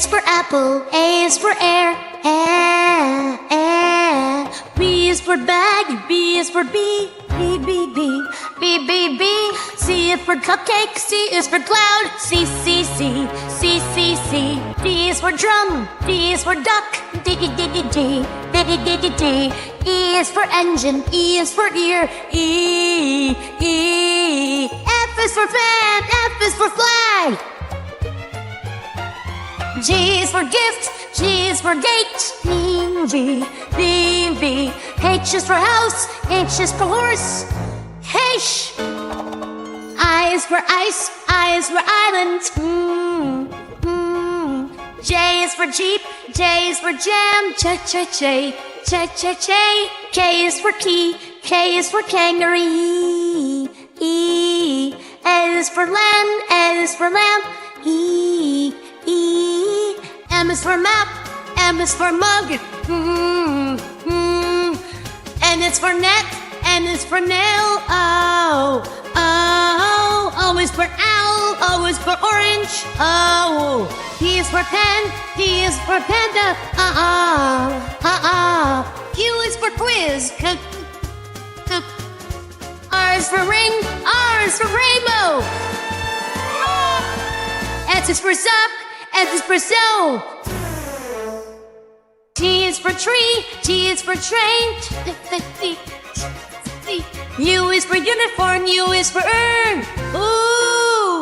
is for apple, A is for air, air. B is for bag, B is for bee, B, B, B, B, B, B. C is for cupcake, C is for cloud, C, C, C, C, C, C. D is for drum, D is for duck, D, D, D, D, D, D, D, D, D, D. E is for engine, E is for ear, E, E. F is for fan, F is for flag. G is for gift, G is for gate, B, B, B, B. H is for house, H is for horse, H. I is for ice, I is for island, J is for jeep, J is for jam, J, J, J, J, J, J. K is for key, K is for kangaroo, E. L is for land, L is for lamp, E, E. M is for map, M is for mug, N is for net, N is for nail, O, O. O is for owl, O is for orange, O. P is for pen, P is for panda, Q is for quiz, R is for ring, R is for rainbow. S is for sock, S is for soul. T is for tree, T is for train. U is for uniform, U is for urn. Ooh.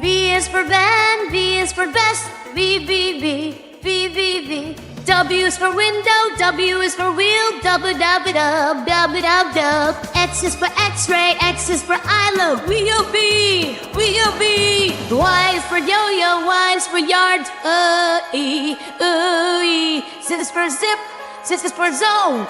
V is for van, V is for vest. V, V, V, V, V, V. W is for window, W is for wheel. Dub, dub, dub, dub, dub, dub. X is for X-ray, X is for ILO. W-O-B, W-O-B. Y is for yo-yo, Y is for yard. E, E. Z is for zip, Z is for zone.